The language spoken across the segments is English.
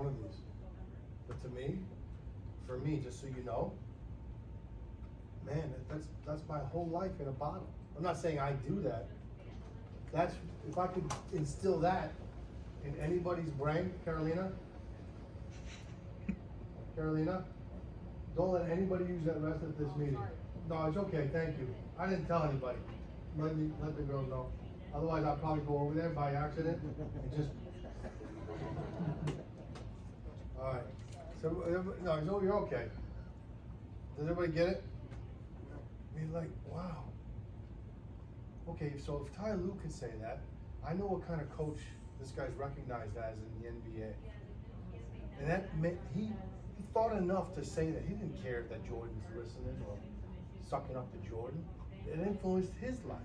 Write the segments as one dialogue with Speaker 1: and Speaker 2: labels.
Speaker 1: one of these. But to me, for me, just so you know, man, that's my whole life in a bottle. I'm not saying I do that. That's, if I could instill that in anybody's brain, Carolina, don't let anybody use that rest of this meeting. No, it's okay, thank you. I didn't tell anybody. Let the girls know. Otherwise, I'll probably go over there by accident and just. All right. So, no, you're okay. Does everybody get it? I mean, like, wow. Okay, so if Ty Lue can say that, I know what kind of coach this guy's recognized as in the NBA. And that meant he thought enough to say that. He didn't care that Jordan's listening or sucking up to Jordan. It influenced his life.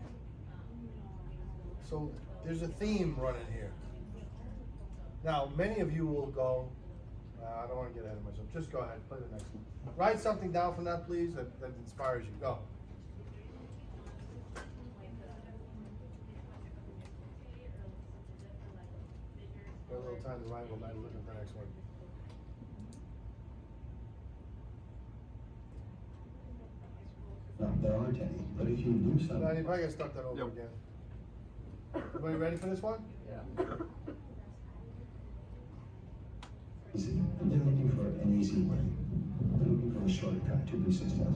Speaker 1: So there's a theme running here. Now, many of you will go, I don't want to get ahead of myself. Just go ahead, play the next one. Write something down from that, please, that inspires you. Go. Got a little time to write, we'll look at the next one.
Speaker 2: No, there aren't any, but if you do something.
Speaker 1: Now, you probably gotta start that over again. Everybody ready for this one?
Speaker 3: Yeah.
Speaker 2: Easy. They're looking for an easy way. They're looking for a shortcut to be successful.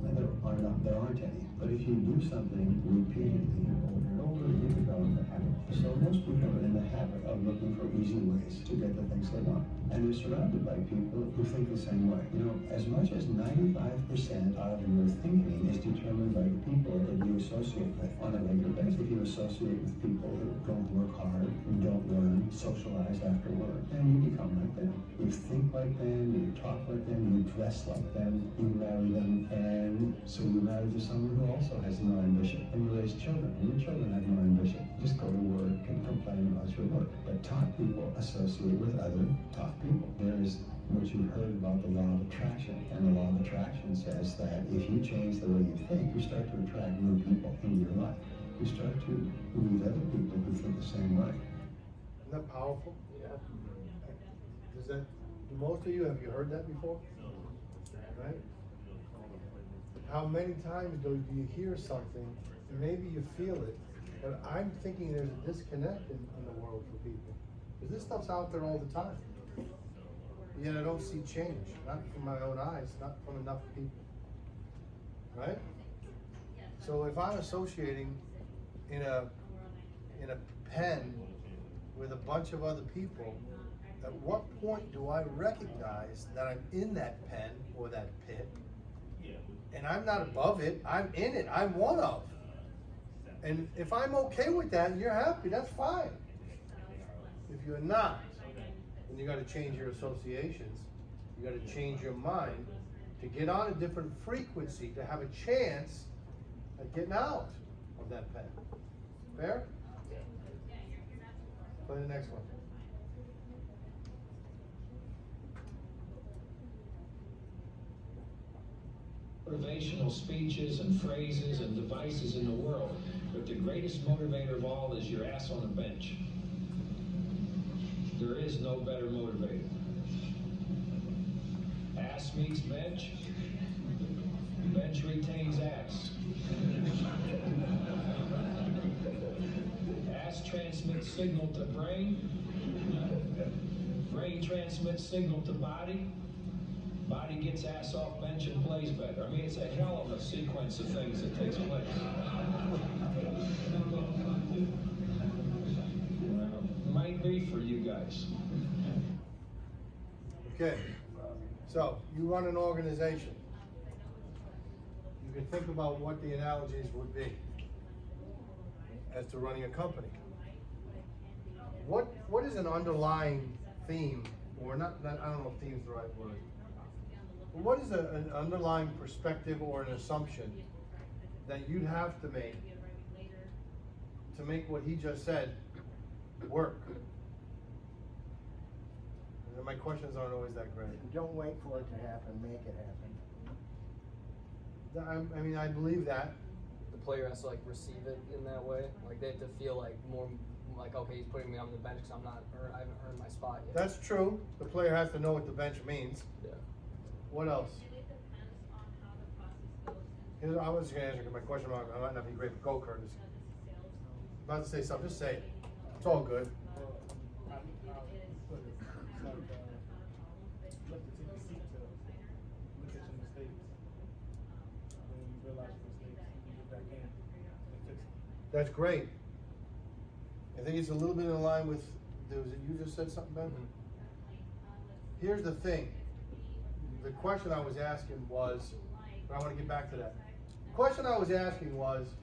Speaker 2: And there aren't any. But if you do something repeatedly over and over, you develop a habit. So most people are in the habit of looking for easy ways to get the things they want. And they're surrounded by people who think the same way. You know, as much as 95% of your thinking is determined by the people that you associate with on a regular basis. If you associate with people who don't work hard, who don't learn, socialize after work, then you become like them. You think like them, you talk like them, you dress like them, you marry them, and so you marry to someone who also has no ambition. And you raise children, and your children have no ambition. Just go to work and complain about your work. But top people associate with other top people. There is what you heard about the law of attraction, and the law of attraction says that if you change the way you think, you start to attract new people into your life. You start to meet other people who think the same way.
Speaker 1: Isn't that powerful?
Speaker 3: Yeah.
Speaker 1: Do most of you, have you heard that before? Right? How many times do you hear something, and maybe you feel it, but I'm thinking there's a disconnect in the world for people. Because this stuff's out there all the time. Yet I don't see change, not from my own eyes, not from enough people. Right? So if I'm associating in a pen with a bunch of other people, at what point do I recognize that I'm in that pen or that pit? And I'm not above it, I'm in it, I'm one of. And if I'm okay with that and you're happy, that's fine. If you're not, then you gotta change your associations, you gotta change your mind to get on a different frequency, to have a chance at getting out of that pen. Fair? Play the next one.
Speaker 4: Motivational speeches and phrases and devices in the world, but the greatest motivator of all is your ass on a bench. There is no better motivator. Ass meets bench, bench retains ass. Ass transmits signal to brain, brain transmits signal to body, body gets ass off bench and plays better. I mean, it's a hell of a sequence of things that takes place. Well, might be for you guys.
Speaker 1: Okay, so you run an organization. You can think about what the analogies would be as to running a company. What is an underlying theme, or not I don't know if theme is the right word. But what is an underlying perspective or an assumption that you'd have to make what he just said work? And my questions aren't always that great.
Speaker 3: Don't wait for it to happen, make it happen.
Speaker 1: I mean, I believe that.
Speaker 5: The player has to like receive it in that way. Like they have to feel like more like, okay, he's putting me on the bench because I haven't earned my spot yet.
Speaker 1: That's true. The player has to know what the bench means.
Speaker 5: Yeah.
Speaker 1: What else?
Speaker 6: It depends on how the process goes.
Speaker 1: I was just gonna answer my question. I might not be great, but go, Curtis. About to say something. Just say it. It's all good.
Speaker 7: You have to take a seat to look at your mistakes. When you realize your mistakes, you get back in and fix it.
Speaker 1: That's great. I think it's a little bit in line with, was it you just said something, Ben? Here's the thing. The question I was asking was, but I want to get back to that. The question I was asking was,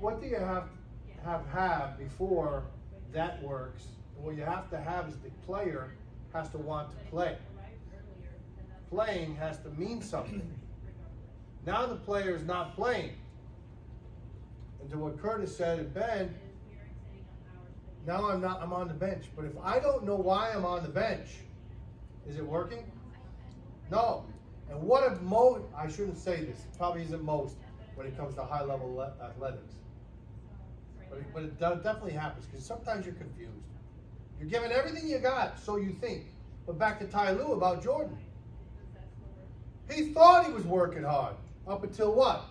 Speaker 1: what do you have before that works? And what you have to have is the player has to want to play. Playing has to mean something. Now the player is not playing. And to what Curtis said and Ben, now I'm on the bench. But if I don't know why I'm on the bench, is it working? No. And what if I shouldn't say this, it probably isn't most when it comes to high level athletics. But it definitely happens because sometimes you're confused. You're giving everything you got, so you think. But back to Ty Lue about Jordan. He thought he was working hard. Up until what?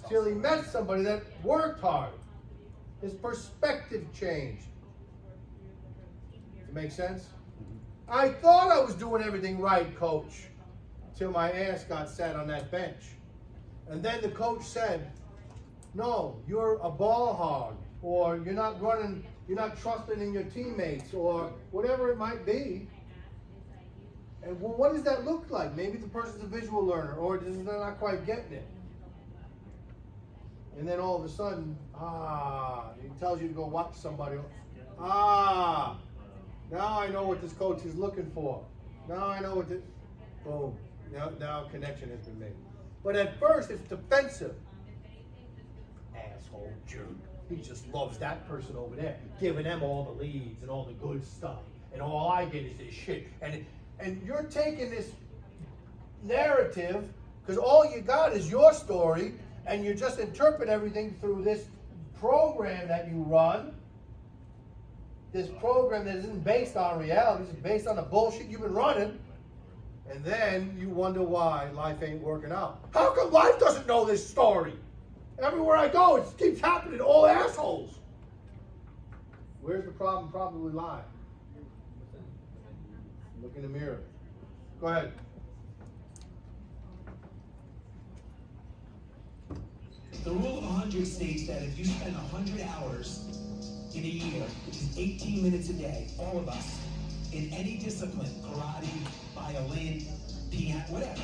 Speaker 1: Till he met somebody that worked hard. His perspective changed. Does it make sense? I thought I was doing everything right, coach, till my ass got sat on that bench. And then the coach said, no, you're a ball hog, or you're not running, you're not trusting in your teammates, or whatever it might be. And well, what does that look like? Maybe the person's a visual learner, or they're not quite getting it. And then all of a sudden, he tells you to go watch somebody. Now I know what this coach is looking for. Now I know what this, boom. Now a connection has been made. But at first it's defensive. Asshole jerk. He just loves that person over there, giving them all the leads and all the good stuff. And all I get is this shit. And you're taking this narrative, because all you got is your story, and you just interpret everything through this program that you run. This program that isn't based on reality, it's based on the bullshit you've been running. And then you wonder why life ain't working out. How come life doesn't know this story? Everywhere I go, it keeps happening, all assholes. Where's the problem probably lie? Look in the mirror. Go ahead.
Speaker 8: The rule of 100 states that if you spend 100 hours in a year, which is 18 minutes a day, all of us, in any discipline, karate, violin, piano, whatever,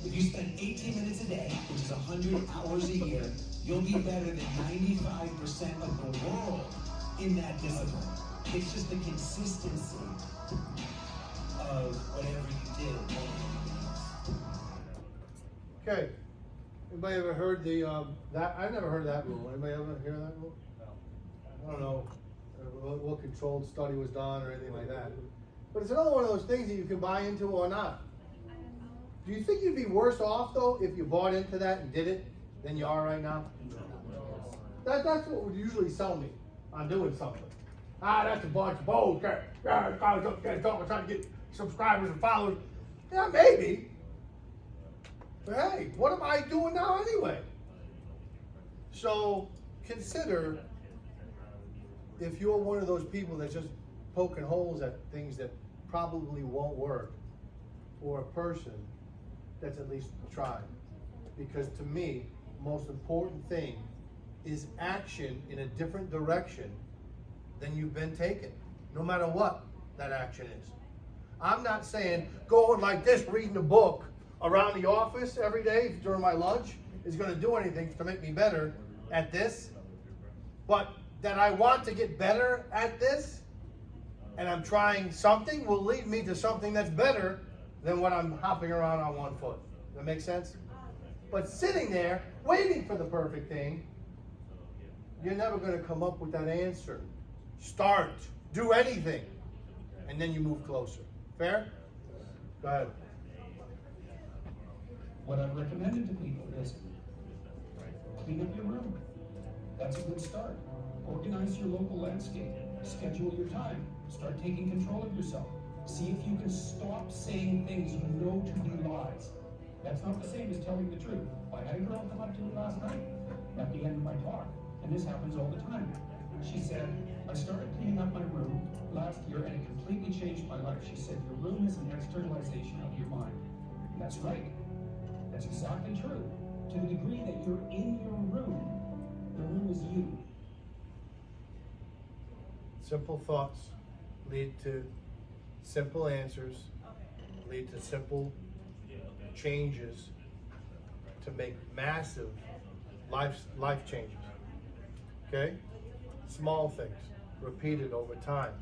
Speaker 8: if you spend 18 minutes a day, which is 100 hours a year, you'll be better than 95% of the world in that discipline. It's just the consistency of whatever you do.
Speaker 1: Okay. Anybody ever heard that? I never heard that rule. Anybody ever hear that rule? No. I don't know what controlled study was done or anything like that. But it's another one of those things that you can buy into or not. Do you think you'd be worse off, though, if you bought into that and did it than you are right now? That's what would usually sell me on doing something. That's a bunch of bullshit. I'm trying to get subscribers and followers. Yeah, maybe. But hey, what am I doing now anyway? So consider if you're one of those people that's just poking holes at things that probably won't work, or a person that's at least tried. Because to me, the most important thing is action in a different direction than you've been taking, no matter what that action is. I'm not saying going like this, reading a book around the office every day during my lunch is going to do anything to make me better at this, but that I want to get better at this, and I'm trying something, will lead me to something that's better than what I'm hopping around on one foot. Does that make sense? But sitting there, waiting for the perfect thing, you're never going to come up with that answer. Start, do anything, and then you move closer. Fair? Go ahead.
Speaker 8: What I've recommended to people is clean up your room. That's a good start. Organize your local landscape. Schedule your time. Start taking control of yourself. See if you can stop saying things you know to be lies. That's not the same as telling the truth. I had a girl come up to me last night at the end of my talk, and this happens all the time. She said, I started cleaning up my room last year and it completely changed my life. She said, your room is an externalization of your mind. And that's right. That's exactly true. To the degree that you're in your room, the room is you.
Speaker 1: Simple thoughts lead to simple answers, lead to simple changes to make massive life changes. Okay? Small things, repeated over time.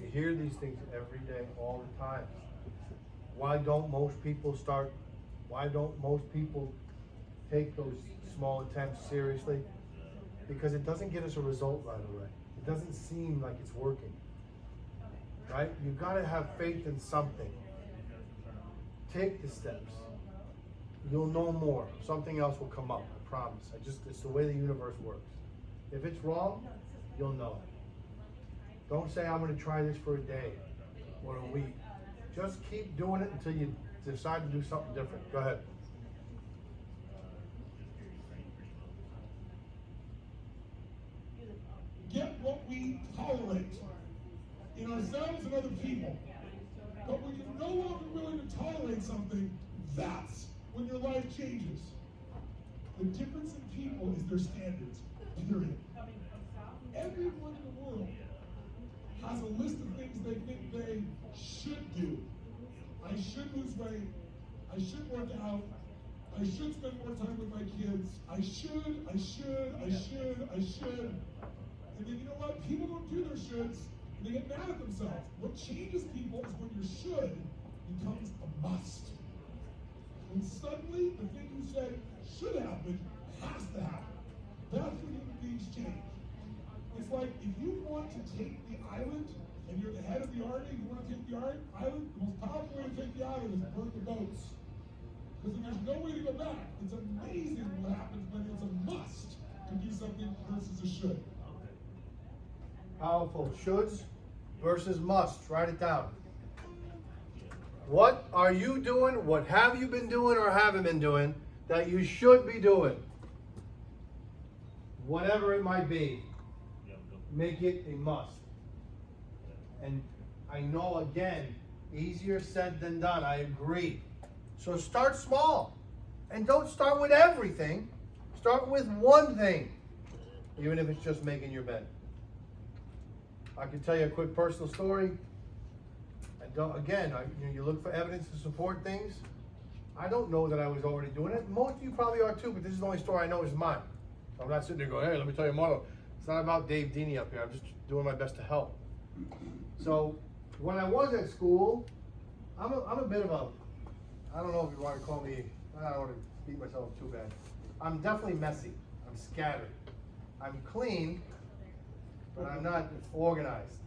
Speaker 1: You hear these things every day, all the time. Why don't most people start? Why don't most people take those small attempts seriously? Because it doesn't get us a result right away. It doesn't seem like it's working. Right? You gotta have faith in something. Take the steps. You'll know more. Something else will come up, I promise. It's the way the universe works. If it's wrong, you'll know. Don't say, I'm gonna try this for a day or a week. Just keep doing it until you decide to do something different. Go ahead.
Speaker 9: Get what we tolerate in ourselves and other people. But when you're no longer willing to tolerate something, that's when your life changes. The difference in people is their standards, period. Everyone in the world has a list of things they think they should do. I should lose weight. I should work out. I should spend more time with my kids. I should. And then you know what? People don't do their shoulds, and they get mad at themselves. What changes people is when your should becomes a must. When suddenly the thing you said should happen has to happen. That's when human beings change. It's like if you want to take the island and you're the head of the army, you want to take the island, the most powerful way to take the island is burn the boats. Because there's no way to go back. It's amazing what happens when it's a must to do something versus a should.
Speaker 1: Powerful. Shoulds versus musts. Write it down. What are you doing? What have you been doing or haven't been doing that you should be doing? Whatever it might be. Make it a must. And I know, again, easier said than done. I agree. So start small. And don't start with everything. Start with one thing. Even if it's just making your bed. I can tell you a quick personal story. And you look for evidence to support things. I don't know that I was already doing it. Most of you probably are too, but this is the only story I know is mine. I'm not sitting there going, hey, let me tell you more. It's not about Dave Dini up here. I'm just doing my best to help. So when I was at school, I'm a bit of a, I don't know if you want to call me, I don't want to beat myself too bad. I'm definitely messy. I'm scattered. I'm clean, but I'm not organized.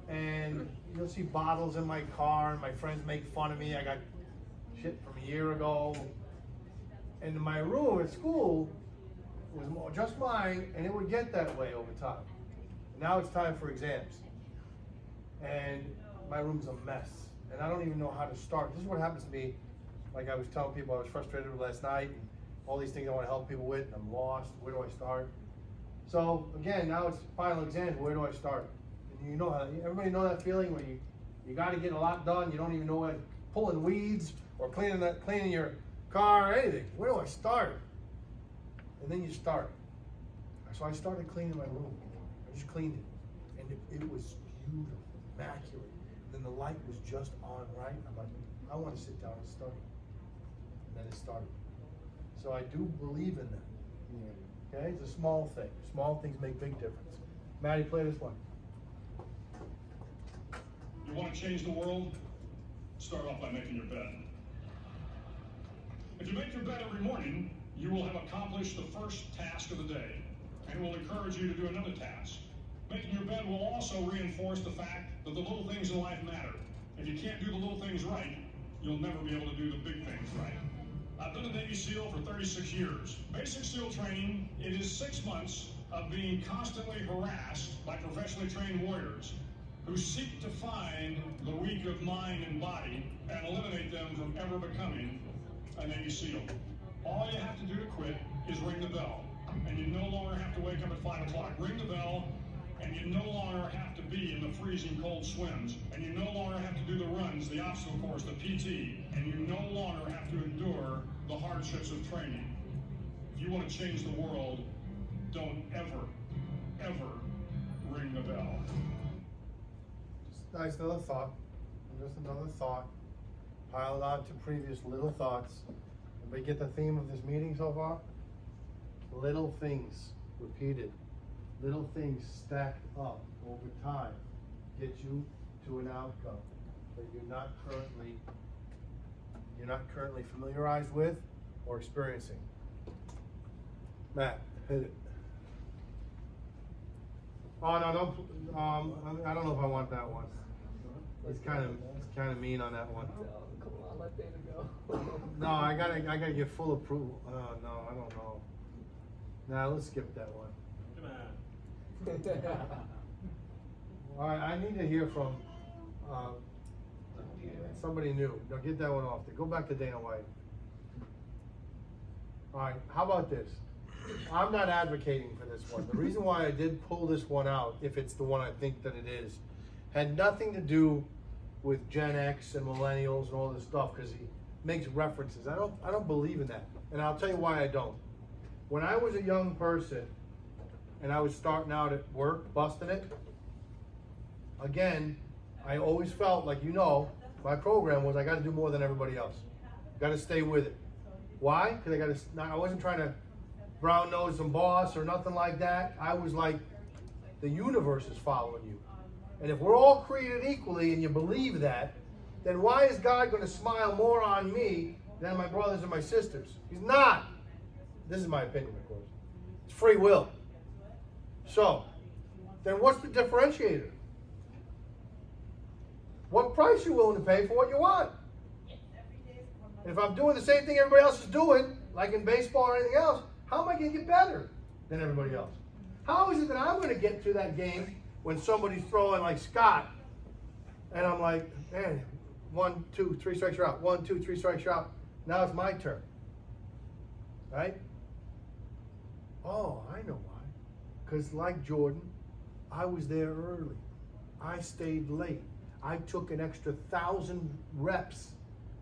Speaker 1: And you'll see bottles in my car, and my friends make fun of me. I got shit from a year ago. And my room at school was just mine, and it would get that way over time. Now it's time for exams. And my room's a mess. And I don't even know how to start. This is what happens to me. Like I was telling people I was frustrated with last night, and all these things I want to help people with, and I'm lost. Where do I start? So again, now it's final exams. Where do I start? And you know how, everybody know that feeling when you got to get a lot done. You don't even know what, pulling weeds or cleaning your car or anything. Where do I start? And then you start. So I started cleaning my room. I just cleaned it, and it was beautiful, immaculate. And then the light was just on right. I'm like, I want to sit down and study. And then it started. So I do believe in that. Okay, it's a small thing. Small things make big difference. Maddie, play this one.
Speaker 9: You want to change the world? Start off by making your bed. If you make your bed every morning, you will have accomplished the first task of the day, and it will encourage you to do another task. Making your bed will also reinforce the fact that the little things in life matter. If you can't do the little things right, you'll never be able to do the big things right. I've been a Navy SEAL for 36 years. Basic SEAL training, it is 6 months
Speaker 10: of being constantly harassed by professionally trained warriors who seek to find the weak of mind and body and eliminate them from ever becoming a Navy SEAL. All you have to do to quit is ring the bell, and you no longer have to wake up at 5 o'clock. Ring the bell, and you no longer have to be in the freezing cold swims, and you no longer have to do the runs, the obstacle course, the PT, and you no longer have to endure the hardships of training. If you want to change the world, don't ever, ever ring the bell.
Speaker 1: Just nice little thought. Just another thought. Piled on to previous little thoughts. Everybody get the theme of this meeting so far? Little things repeated. Little things stacked up over time get you to an outcome that you're not currently familiarized with or experiencing. Matt, hit it. Oh no, don't. I don't know if I want that one. It's kind of mean on that one.
Speaker 5: Come on, let David go.
Speaker 1: No, I gotta get full approval. No, I don't know. Nah, let's skip that one.
Speaker 7: Come on.
Speaker 1: All right, I need to hear from somebody new. Now get that one off there. Go back to Dana White. All right, how about this? I'm not advocating for this one. The reason why I did pull this one out, if it's the one I think that it is, had nothing to do with Gen X and millennials and all this stuff, because he makes references. I don't believe in that, and I'll tell you why I don't. When I was a young person and I was starting out at work, busting it, again, I always felt like, my program was I got to do more than everybody else. Got to stay with it. Why? Because I wasn't trying to brown nose some boss or nothing like that. I was like, the universe is following you. And if we're all created equally and you believe that, then why is God going to smile more on me than my brothers and my sisters? He's not. This is my opinion, of course. It's free will. So, then what's the differentiator? What price you willing to pay for what you want? And if I'm doing the same thing everybody else is doing, like in baseball or anything else, how am I going to get better than everybody else? How is it that I'm going to get to that game when somebody's throwing like Scott, and I'm like, man, 1, 2, 3 strikes, you're out. 1, 2, 3 strikes, you're out. Now it's my turn. Right? Oh, I know why. Because like Jordan, I was there early. I stayed late. I took an extra 1,000 reps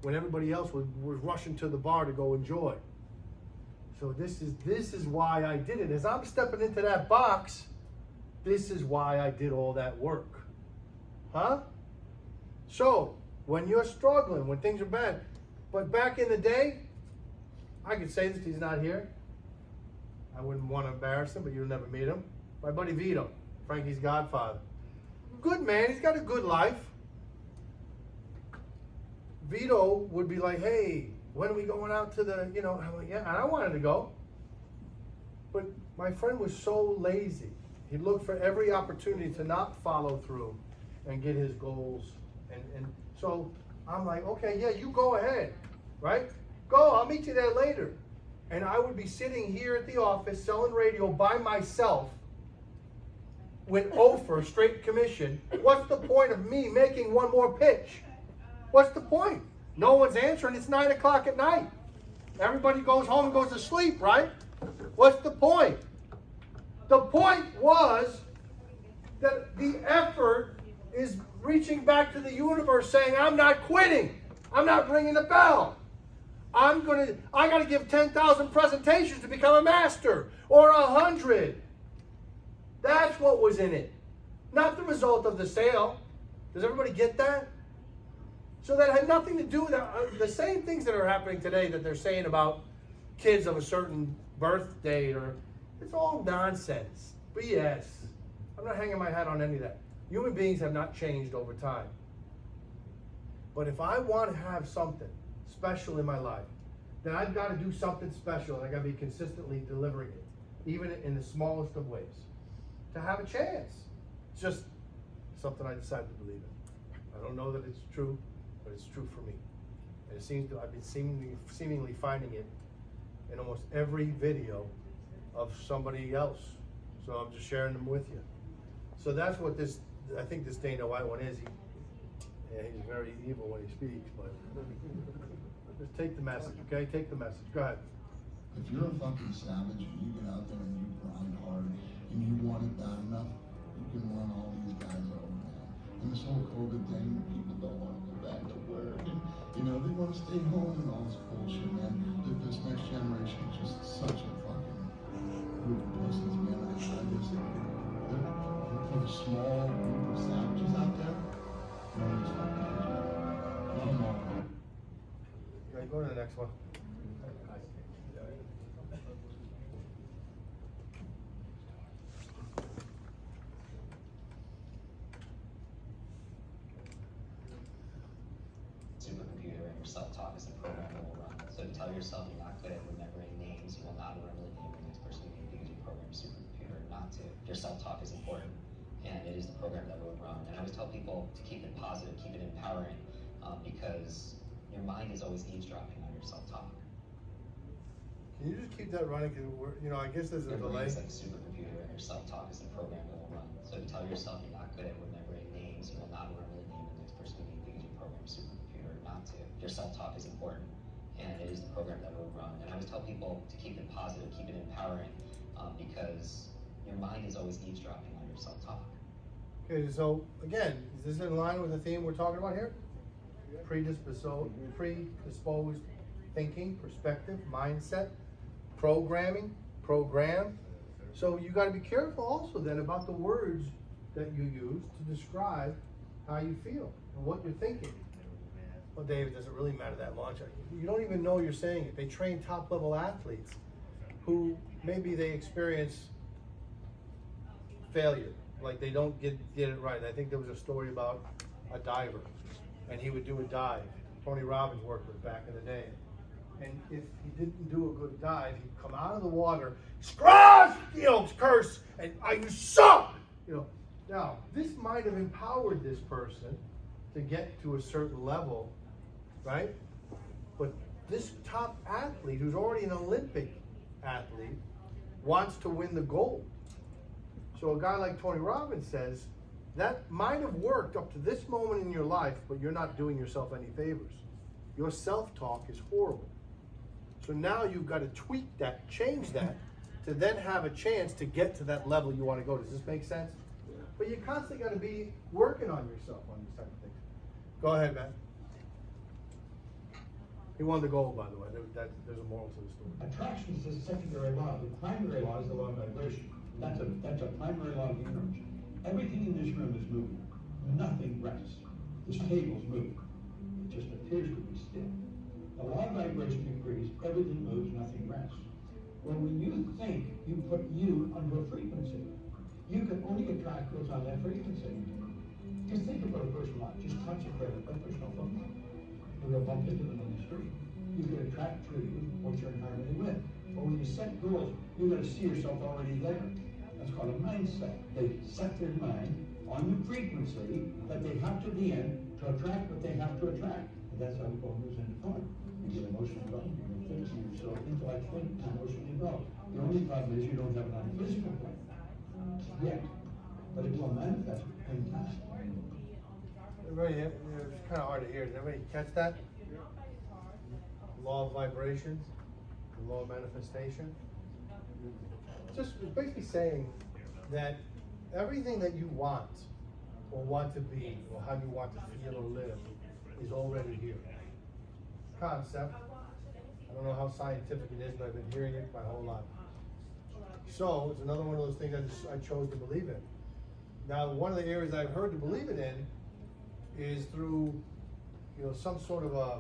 Speaker 1: when everybody else was rushing to the bar to go enjoy. So this is why I did it. As I'm stepping into that box, this is why I did all that work. Huh? So, when you're struggling, when things are bad, but back in the day, I could say this, he's not here. I wouldn't want to embarrass him, but you'll never meet him. My buddy Vito, Frankie's godfather. Good man, he's got a good life. Vito would be like, hey, when are we going out to the, I'm like, yeah, and I wanted to go. But my friend was so lazy. He looked for every opportunity to not follow through and get his goals. And so I'm like, okay, yeah, you go ahead, right? Go, I'll meet you there later. And I would be sitting here at the office selling radio by myself with Ofer straight commission. What's the point of me making one more pitch? What's the point? No one's answering. It's 9 o'clock at night. Everybody goes home and goes to sleep, right? What's the point? The point was that the effort is reaching back to the universe saying, I'm not quitting. I'm not ringing the bell. I got to give 10,000 presentations to become a master, or 100. That's what was in it, not the result of the sale. Does everybody get that? So that had nothing to do with the same things that are happening today that they're saying about kids of a certain birth date, or it's all nonsense. BS. I'm not hanging my hat on any of that. Human beings have not changed over time. But if I want to have something special in my life, then I've got to do something special, and I got to be consistently delivering it, even in the smallest of ways, to have a chance. It's just something I decided to believe in. I don't know that it's true, but it's true for me. And it seems to, I've been seemingly finding it in almost every video of somebody else So I'm just sharing them with you. So that's what this, I think this Dana White one is. He's very evil when he speaks, but just take the message, okay? Take the message. Go ahead.
Speaker 11: If you're a fucking savage and you get out there and you grind hard and you want it bad enough, you can run all these guys over, man. And this whole COVID thing, people don't want to go back to work. And, you know, they want to stay home and all this bullshit, man. This next generation is just such a fucking group of pussies, man. I just, for the small group of savages out there, no one's fucking kids, man. Not them all.
Speaker 1: Right, go to the next one.
Speaker 12: Supercomputer and your self-talk is the program that will run. So to tell yourself you're not good at remembering names, you will not remember the name of the next person you meet because you program your supercomputer not to. Your self-talk is important, and it is the program that will run. And I always tell people to keep it positive, keep it empowering, because your mind is always eavesdropping on your self-talk.
Speaker 1: Can you just keep that running? Because we're, you know, I guess there's a
Speaker 12: Your
Speaker 1: delay.
Speaker 12: brain is like a supercomputer, and your self-talk is the program that will run. So to tell yourself you're not good at remembering names, you will not remember the name of the next person you meet because you program your supercomputer not to. Your self-talk is important, and it is the program that will run. And I always tell people to keep it positive, keep it empowering, because your mind is always eavesdropping on your self-talk.
Speaker 1: Okay, so again, is this in line with the theme we're talking about here? Predisposed thinking, perspective, mindset, programming, program. So you got to be careful also then about the words that you use to describe how you feel and what you're thinking. Well, Dave, it doesn't really matter that much. You don't even know you're saying it. They train top-level athletes who maybe they experience failure, like they don't get it right. I think there was a story about a diver, and he would do a dive. Tony Robbins worked with back in the day. And if he didn't do a good dive, he'd come out of the water, scratch, you know, curse, and you suck! You know, now, this might have empowered this person to get to a certain level, right? But this top athlete, who's already an Olympic athlete, wants to win the gold. So a guy like Tony Robbins says, that might have worked up to this moment in your life, but you're not doing yourself any favors. Your self-talk is horrible. So now you've got to tweak that, change that, to then have a chance to get to that level you want to go. Does this make sense? But you constantly got to be working on yourself on these type of things. Go ahead, Matt. He won the gold, by the way. There's a moral to the story.
Speaker 2: Attraction is a secondary law. The primary law is the law of vibration. That's a primary law of the universe. Everything in this room is moving. Nothing rests. This table's moving. It just appears to be still. The law of vibration agrees, everything moves, nothing rests. Well, when you think, you put you onto a frequency. You can only attract what's on that frequency. Just think about a person like, just concentrate on that person on phone. You'll bump into them on the street. You can attract to you what you're in harmony with. But when you set goals, you got to see yourself already there. That's called a mindset. They set their mind on the frequency that they have to be in to attract what they have to attract. And that's how it moves into form. You get emotionally involved, you get physically yourself, intellectually, emotionally involved. The only problem is you don't have it on a physical plane yet, but it will manifest in time.
Speaker 1: Everybody, it's kind of hard to hear. Did everybody catch that? Law of vibrations, the law of manifestation. Just basically saying that everything that you want or want to be or how you want to feel or live is already here. Concept. I don't know how scientific it is, but I've been hearing it my whole life. So it's another one of those things I chose to believe in. Now, one of the areas I've heard to believe it in is through, you know, some sort of a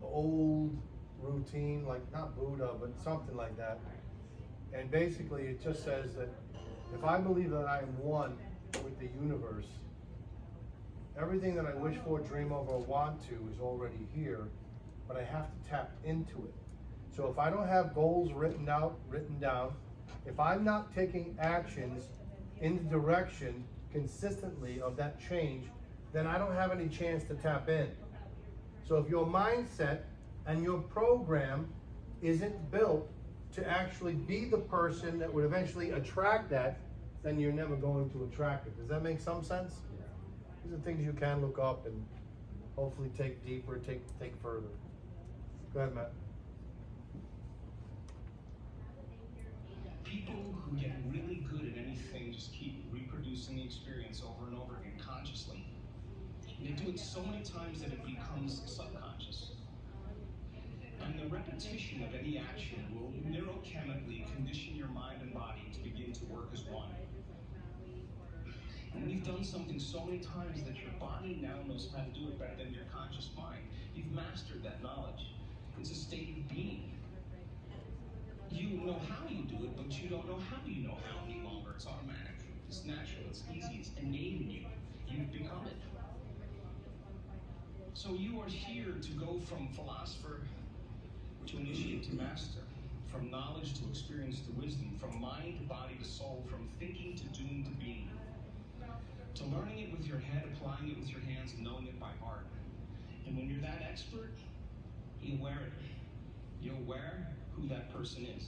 Speaker 1: old routine, like not Buddha, but something like that. And basically, it just says that if I believe that I am one with the universe, everything that I wish for, dream of, or want to is already here, but I have to tap into it. So if I don't have goals written down, if I'm not taking actions in the direction consistently of that change, then I don't have any chance to tap in. So if your mindset and your program isn't built to actually be the person that would eventually attract that, then you're never going to attract it. Does that make some sense? These are things you can look up and hopefully take deeper, take further. Go ahead, Matt.
Speaker 13: People who get really good at anything just keep reproducing the experience over and over again consciously. And they do it so many times that it becomes subconscious. And the repetition of any action will neurochemically condition your mind and body to begin to work as one. And we've done something so many times that your body now knows how to do it better than your conscious mind. You've mastered that knowledge. It's a state of being. You know how you do it, but you don't know how you know how any longer. It's automatic. It's natural. It's easy. It's innate in you. You've become it. So you are here to go from philosopher to initiate to master, from knowledge to experience to wisdom, from mind to body to soul, from thinking to doing to being, to learning it with your head, applying it with your hands, and knowing it by heart. And when you're that expert, you wear it. You're aware who that person is.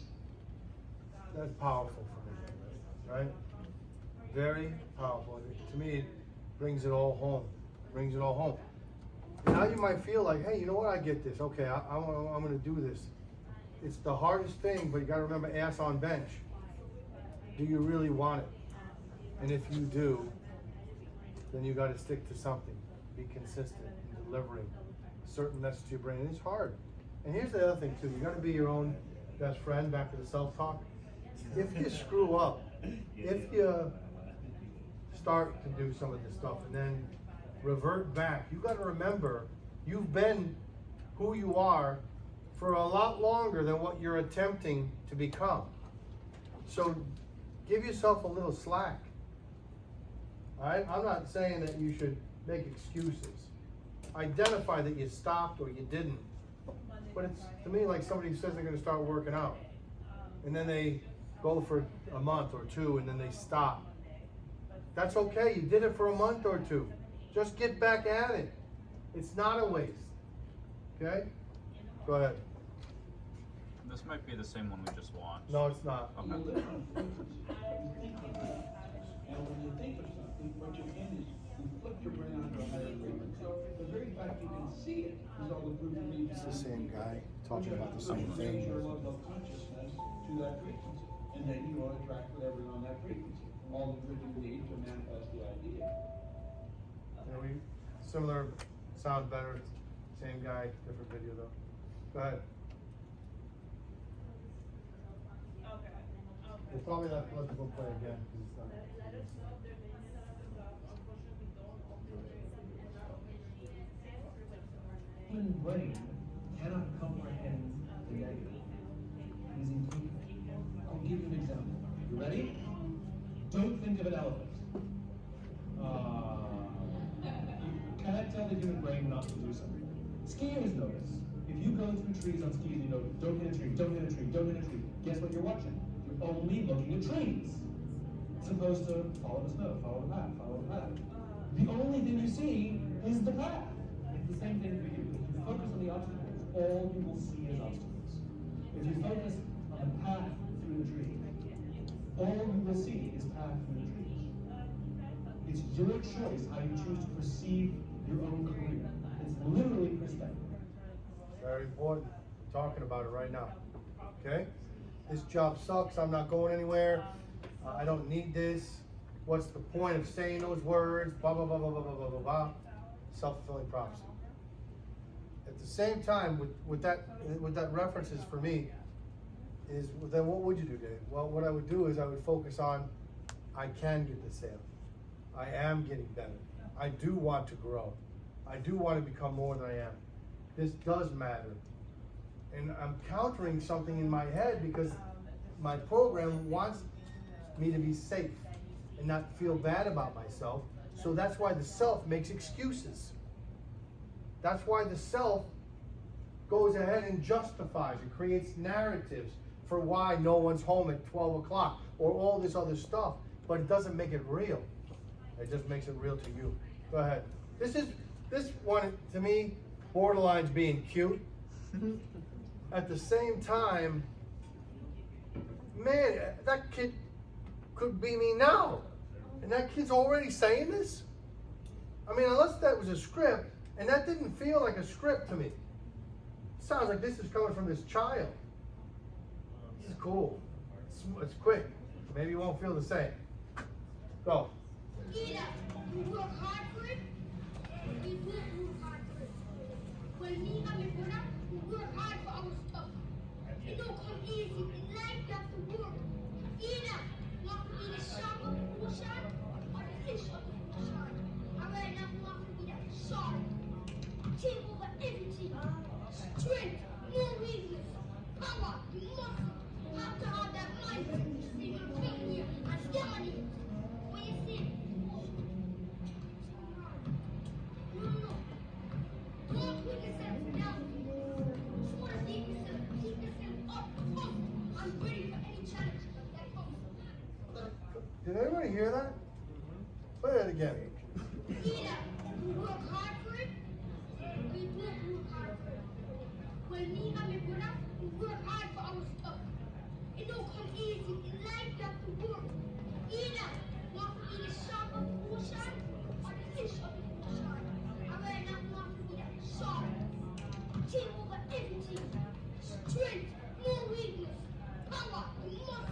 Speaker 1: That's powerful for me, right? Very powerful. To me, it brings it all home. Brings it all home. Now you might feel like, hey, you know what? I get this. Okay, I'm going to do this. It's the hardest thing, but you got to remember, ass on bench. Do you really want it? And if you do, then you got to stick to something. Be consistent in delivering a certain message to your brain. And it's hard. And here's the other thing too. You got to be your own best friend. Back to the self-talk. If you screw up, if you start to do some of this stuff and then revert back, you got to remember you've been who you are for a lot longer than what you're attempting to become. So give yourself a little slack. All right? I'm not saying that you should make excuses. Identify that you stopped or you didn't. But it's, to me, like somebody who says they're going to start working out, and then they go for a month or two, and then they stop. That's okay. You did it for a month or two. Just get back at it. It's not a waste. Okay? Go ahead.
Speaker 14: This might be the same one we just watched.
Speaker 1: No, it's not.
Speaker 14: Okay.
Speaker 7: And when you think of something, what you can is you flip your brain onto a higher frequency. The very fact you can see it is all the proof you need.
Speaker 3: It's the same guy talking about the same
Speaker 7: You
Speaker 3: thing.
Speaker 7: raise your level of consciousness to that frequency, and then you will attract whatever's on that frequency. All the good you need to manifest the idea.
Speaker 1: Similar, sound better. Same guy, different video though. Go ahead. We'll probably let the book play again.
Speaker 8: Human brain cannot comprehend the negative. It is incapable. I'll give you an example. You ready? Don't think of an elephant. You cannot tell the human brain not to do something. Skiers notice. If you go through trees on skis, you know, don't hit a tree, don't hit a tree, don't hit a tree. Guess what you're watching? You're only looking at trees. As opposed to follow the snow, follow the path, follow the path. The only thing you see is the path. It's the same thing for you. If you focus on the obstacles, all you will see is obstacles. If you focus on the path through the tree, all you will see is path through the trees. It's your choice how you choose to perceive your own career. It's literally perspective.
Speaker 1: Very important. We're talking about it right now. Okay? This job sucks. I'm not going anywhere. I don't need this. What's the point of saying those words? Blah, blah, blah, blah, blah, blah, blah, blah. Self-fulfilling prophecy. At the same time, with that references for me, is then what would you do, Dave? Well, what I would do is I would focus on, I can get the sale. I am getting better. I do want to grow. I do want to become more than I am. This does matter. And I'm countering something in my head because my program wants me to be safe and not feel bad about myself. So that's why the self makes excuses. That's why the self goes ahead and justifies and creates narratives for why no one's home at 12 o'clock or all this other stuff, but it doesn't make it real. It just makes it real to you. Go ahead. This one, to me, borderlines being cute. At the same time, man, that kid could be me now. And that kid's already saying this? I mean, unless that was a script, and that didn't feel like a script to me. Sounds like this is coming from this child. This is cool. It's quick. Maybe you won't feel the same. Go.
Speaker 15: Ida, you work hard for it. We will work hard for it. When me and my brother, we work hard for our stuff. It don't come easy. In life, you have to work. Ida, want to be the shark of the ocean or the fish of the ocean? I right now want to be that shark. Take over everything. Strength, no weakness, power, muscle. Have to have that mindset. See your finger and stamina. When you see no. Don't put yourself down. Just want to keep yourself up. I'm ready for any challenge that comes.
Speaker 1: Did everybody hear that? Play that again.
Speaker 15: Ida, you work hard for it. We will work hard for it. When me and my brother, we work hard for our stuff. It don't come easy. In life, you have to work. Ida, want to be the shark of the ocean or the fish of the ocean? I right now want to be that shark. Take over everything. Strength, no weakness, power, muscle.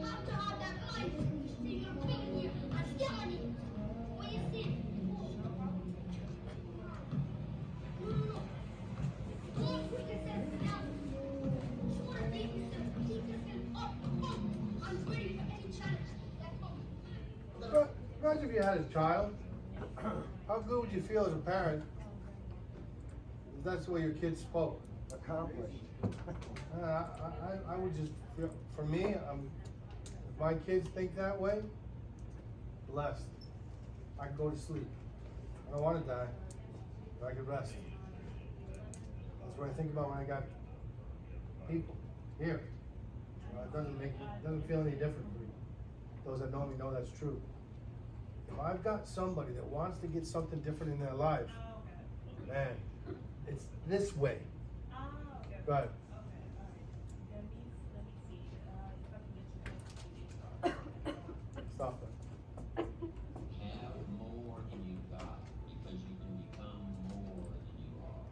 Speaker 15: Have to have that mindset. See your finger and stamina. When you see no. Don't put yourself down. Just want to keep yourself up. I'm ready for any challenge that comes.
Speaker 1: Imagine if you had a child. How good would you feel as a parent if that's the way your kid spoke?
Speaker 3: Accomplished.
Speaker 1: I would just feel, for me, if my kids think that way, blessed. I can go to sleep. I don't want to die, but I could rest. That's what I think about when I got people here. It doesn't feel any different for me. Those that know me know that's true. If I've got somebody that wants to get something different in their life, man, it's this way. Go ahead. Stop that.
Speaker 16: Have more than you got because you can become more than you are.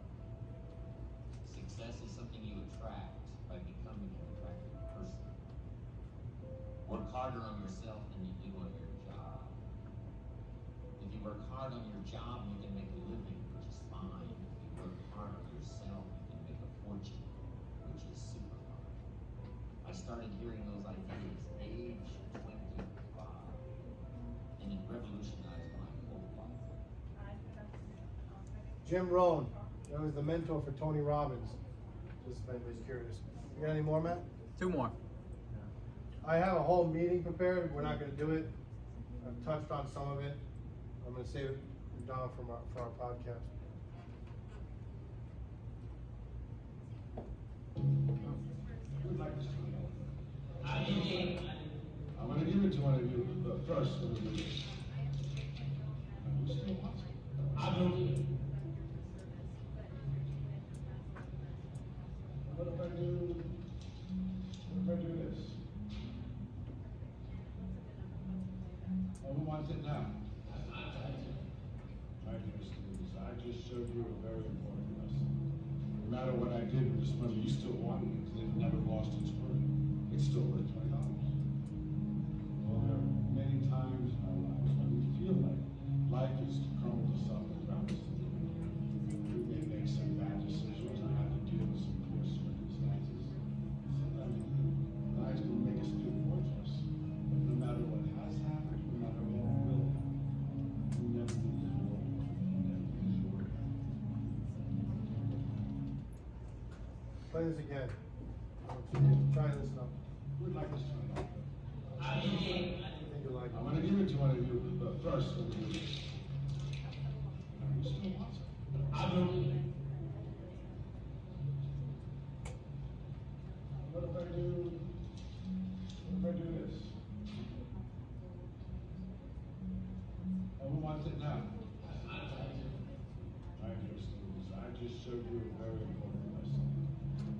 Speaker 16: Success is something you attract by becoming an attractive person. Work harder on yourself than you do on your job. If you work hard on your job, you can make a living, which is fine. If you work hard on yourself, you can make a fortune, which is super fine. I started hearing those ideas age 25, and it revolutionized my whole life.
Speaker 1: Jim Rohn, that was the mentor for Tony Robbins. Just if anybody's curious. You got any more, Matt?
Speaker 14: 2 more.
Speaker 1: I have a whole meeting prepared. We're not going to do it. I've touched on some of it. I'm going to save it down for our podcast.
Speaker 11: I'm going to give it to one of you, but first, let me do this. Who still wants it? I do. What if I do this? Oh, who wants it now? My dear students, I just showed you a very important lesson. No matter what I did with this money, you still want it because it never lost its worth. It's still worth $20. Well, there are many times in our lives when we feel like life is crumbled us up around us. We may make some bad decisions and have to deal with some poor circumstances. Sometimes lives can make us feel worthless. But no matter what has happened, no matter what will happen, we never lose your worth. We never lose your worth.
Speaker 1: Play this again. I want you to try this up.
Speaker 11: Who'd like this one?
Speaker 1: I think you'll like it.
Speaker 11: I'm going to give it to one of you, but first, let me do this. Who still wants it? I do. What if I do this? Who wants it now? My dear students, I just showed you a very important lesson.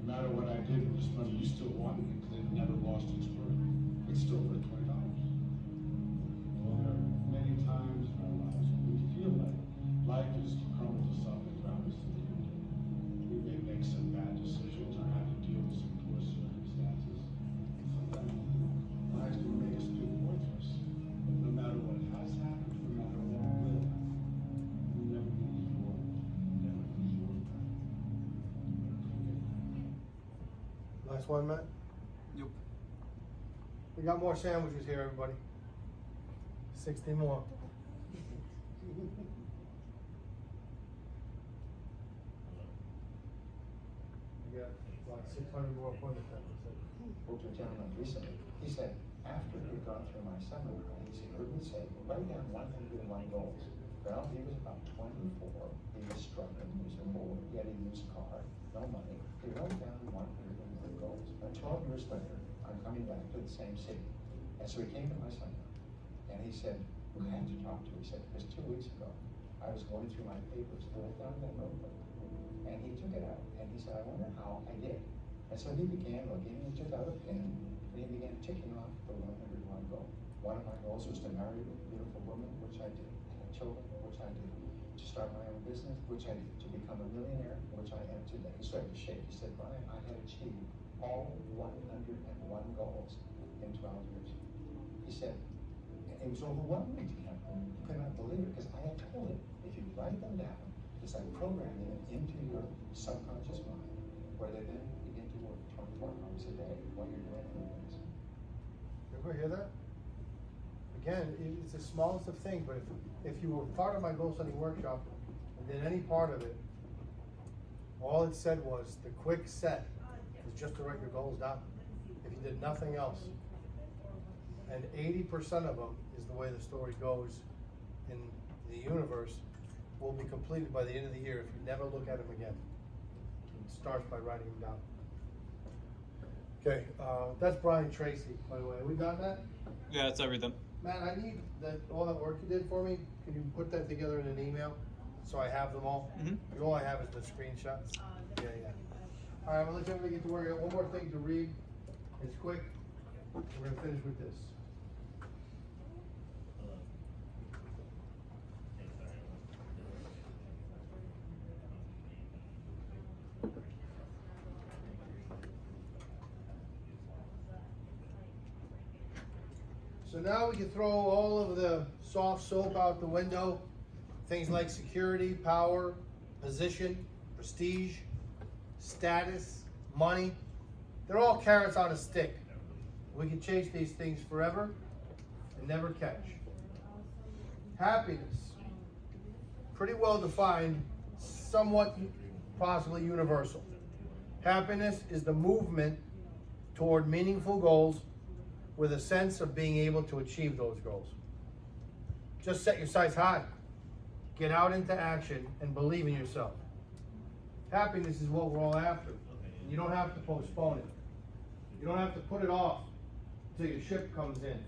Speaker 11: No no matter what I did with this money, you still wanted it because it never lost its worth. It's still worth $20. There are many times in our lives when we feel like life is crumbled to something around us today. We may make some bad decisions or have to deal with some poor circumstances. Sometimes lives do make us feel worthless. But no matter what has happened, no matter what will happen, we never lose your never lose your time.
Speaker 1: Last one, Matt?
Speaker 14: Yep.
Speaker 1: We got more sandwiches here, everybody. 60 more. We got like 600 more appointments.
Speaker 2: Spoke to a gentleman recently. He said, after he had gone through my seminar, he heard me say, write down 101 goals. Well, he was about 24. He was struggling. He was bored. He had a used car, no money. He wrote down 101 goals. And 12 years later, I'm coming back to the same city. And so he came to my seminar. And he said, I had to talk to you. He said, because 2 weeks ago, I was going through my papers, and I found that notebook. And he took it out, and he said, I wonder how I did. And so he began looking, and he took out a pen, and he began ticking off the 101 goal. One of my goals was to marry a beautiful woman, which I did. To have children, which I did. To start my own business, which I did. To become a millionaire, which I am today. He started to shake. He said, Brian, I had achieved all 101 goals in 12 years. He said, it was overwhelming to him. He could not believe it, because I had told him, if you write them down, it's like programming them into your subconscious mind, where they then begin to work 24 hours a day while you're doing other things.
Speaker 1: You ever hear that? Again, it's the smallest of things, but if you were part of my goal setting workshop and did any part of it, all it said was the quick set is just to write your goals down. If you did nothing else. And 80% of them is the way the story goes in the universe, will be completed by the end of the year if you never look at them again. It starts by writing them down. Okay, that's Brian Tracy, by the way. We got that?
Speaker 14: Yeah, that's everything.
Speaker 1: Matt, I need that all that work you did for me. Can you put that together in an email so I have them all?
Speaker 14: Mm-hmm.
Speaker 1: All I have is the screenshots. Yeah. All right, well, let's everybody get to work. I got one more thing to read. It's quick. We're gonna finish with this. So now we can throw all of the soft soap out the window. Things like security, power, position, prestige, status, money. They're all carrots on a stick. We can chase these things forever and never catch. Happiness, pretty well defined, somewhat possibly universal. Happiness is the movement toward meaningful goals with a sense of being able to achieve those goals. Just set your sights high. Get out into action and believe in yourself. Happiness is what we're all after. You don't have to postpone it. You don't have to put it off until your ship comes in.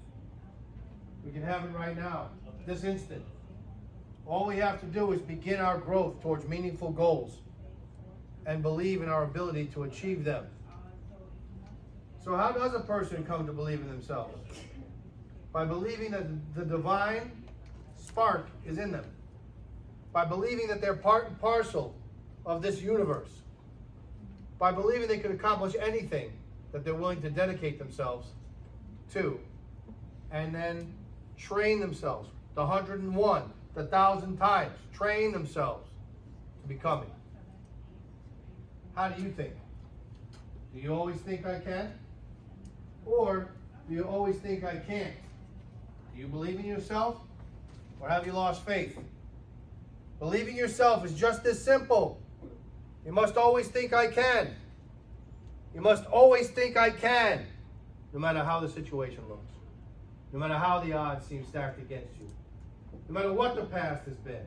Speaker 1: We can have it right now, this instant. All we have to do is begin our growth towards meaningful goals and believe in our ability to achieve them. So how does a person come to believe in themselves? By believing that the divine spark is in them. By believing that they're part and parcel of this universe. By believing they can accomplish anything that they're willing to dedicate themselves to. And then train themselves, the 101, the 1,000 times. Train themselves to becoming. How do you think? Do you always think I can? Or do you always think I can't? Do you believe in yourself? Or have you lost faith? Believing yourself is just this simple. You must always think I can. You must always think I can, no matter how the situation looks. No matter how the odds seem stacked against you. No matter what the past has been.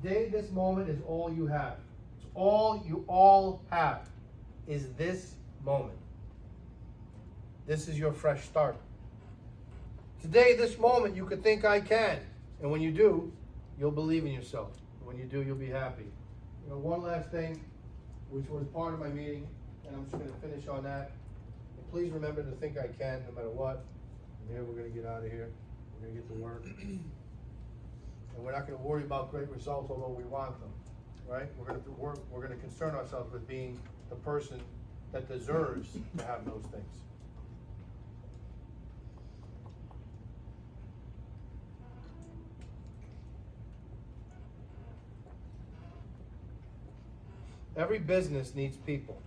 Speaker 1: Today, this moment is all you have. It's all you all have is this moment. This is your fresh start. Today, this moment, you could think I can. And when you do, you'll believe in yourself. When you do, you'll be happy. You know, one last thing, which was part of my meeting. and I'm just gonna finish on that. And please remember to think I can, no matter what. And here, we're gonna get out of here. We're gonna get to work. And we're not gonna worry about great results, although we want them, right? We're gonna concern ourselves with being the person that deserves to have those things. Every business needs people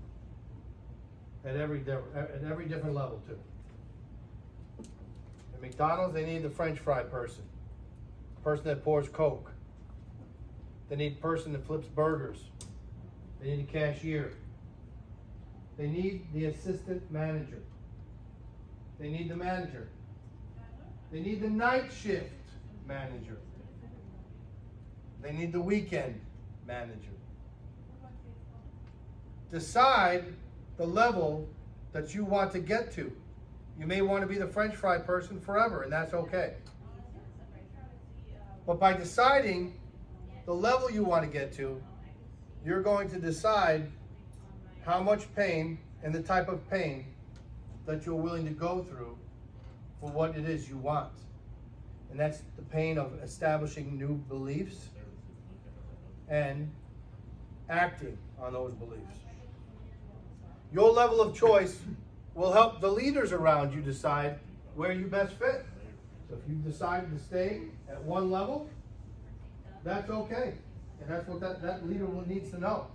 Speaker 1: at every different level too. At McDonald's, they need the French fry person, the person that pours Coke. They need a person that flips burgers. They need a cashier. They need the assistant manager. They need the manager. They need the night shift manager. They need the weekend manager. Decide the level that you want to get to. You may want to be the French fry person forever, and that's okay. But by deciding the level you want to get to, you're going to decide how much pain and the type of pain that you're willing to go through for what it is you want. And that's the pain of establishing new beliefs and acting on those beliefs. Your level of choice will help the leaders around you decide where you best fit. So if you decided to stay at one level, that's okay. And that's what that leader needs to know.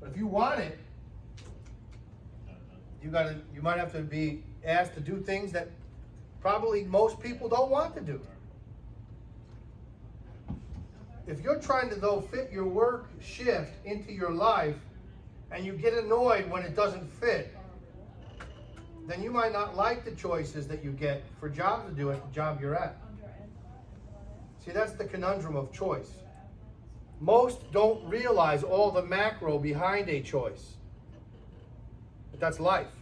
Speaker 1: But if you want it, you might have to be asked to do things that probably most people don't want to do. If you're trying to though fit your work shift into your life and you get annoyed when it doesn't fit, then you might not like the choices that you get for jobs to do at the job you're at. See, that's the conundrum of choice. Most don't realize all the macro behind a choice. But that's life.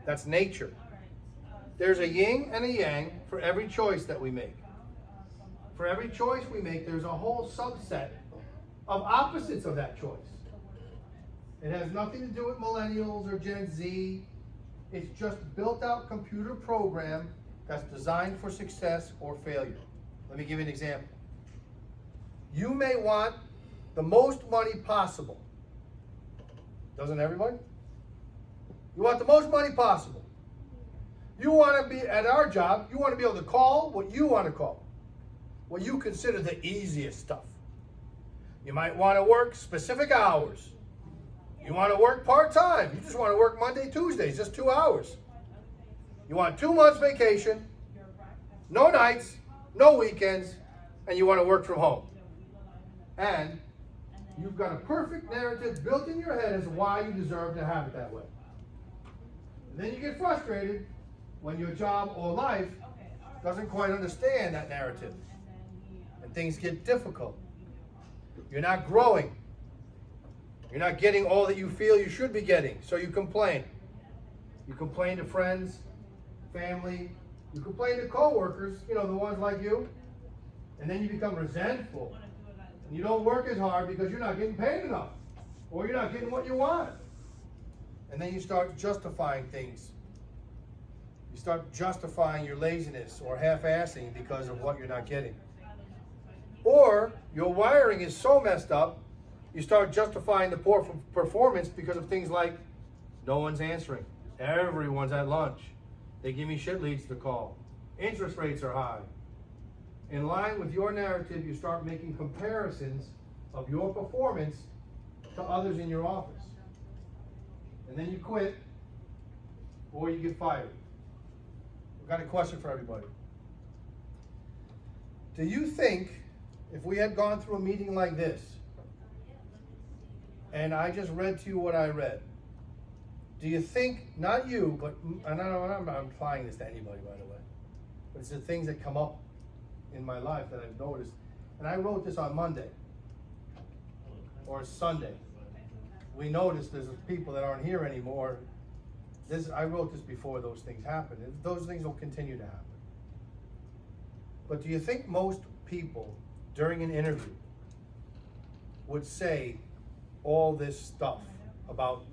Speaker 1: That's nature. There's a yin and a yang for every choice that we make. For every choice we make, there's a whole subset of opposites of that choice. It has nothing to do with millennials or Gen Z. It's just built out computer program that's designed for success or failure. Let me give you an example. You may want the most money possible. Doesn't everybody? You want the most money possible. You want to be, at our job, you want to be able to call what you want to call. What you consider the easiest stuff. You might want to work specific hours. You want to work part-time. You just want to work Monday, Tuesdays, just 2 hours. You want 2 months vacation, no nights, no weekends, and you want to work from home. And you've got a perfect narrative built in your head as to why you deserve to have it that way. And then you get frustrated when your job or life doesn't quite understand that narrative. And things get difficult. You're not growing. You're not getting all that you feel you should be getting, so you complain. You complain to friends, family, you complain to coworkers, the ones like you, and then you become resentful. And you don't work as hard because you're not getting paid enough, or you're not getting what you want. And then you start justifying things. You start justifying your laziness or half-assing because of what you're not getting. Or your wiring is so messed up, you start justifying the poor performance because of things like no one's answering, everyone's at lunch, they give me shit leads to call, interest rates are high. In line with your narrative, you start making comparisons of your performance to others in your office. And then you quit, or you get fired. I've got a question for everybody. Do you think if we had gone through a meeting like this, and I just read to you what I read, do you think, not you, but, and I'm not implying this to anybody, by the way, but it's the things that come up in my life that I've noticed, and I wrote this on Monday, or Sunday. We noticed there's people that aren't here anymore. I wrote this before those things happened, and those things will continue to happen. But do you think most people, during an interview, would say all this stuff about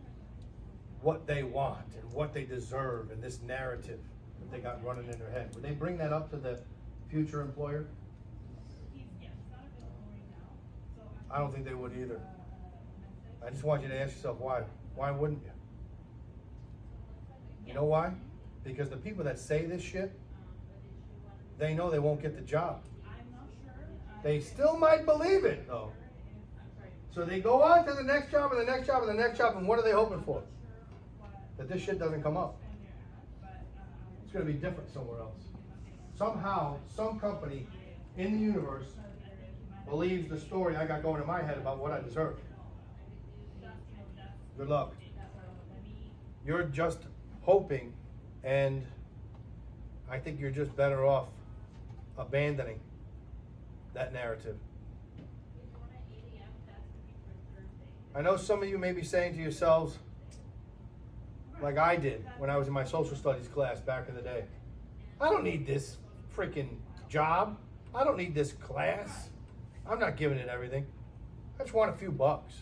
Speaker 1: what they want and what they deserve and this narrative that they got running in their head. Would they bring that up to the future employer? I don't think they would either. I just want you to ask yourself why. Why wouldn't you? You know why? Because the people that say this shit, they know they won't get the job. They still might believe it though. So they go on to the next job and the next job and the next job, and what are they hoping for? That this shit doesn't come up. It's gonna be different somewhere else. Somehow, some company in the universe believes the story I got going in my head about what I deserve. Good luck. You're just hoping, and I think you're just better off abandoning that narrative. I know some of you may be saying to yourselves, like I did when I was in my social studies class back in the day, I don't need this freaking job. I don't need this class. I'm not giving it everything. I just want a few bucks.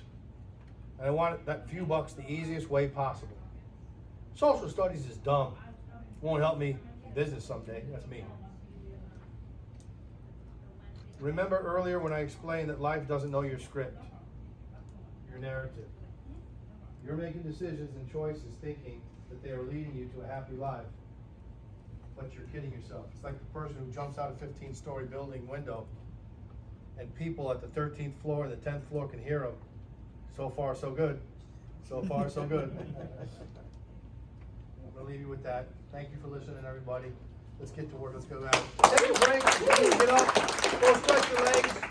Speaker 1: And I want that few bucks the easiest way possible. Social studies is dumb. Won't help me in business someday. That's me. Remember earlier when I explained that life doesn't know your script, your narrative. You're making decisions and choices thinking that they are leading you to a happy life, but you're kidding yourself. It's like the person who jumps out a 15-story building window and people at the 13th floor and the 10th floor can hear them. So far, so good. So far, so good. I'm going to leave you with that. Thank you for listening, everybody. Let's get to work. Let's go out. Take a break. Get up. Go stretch your legs.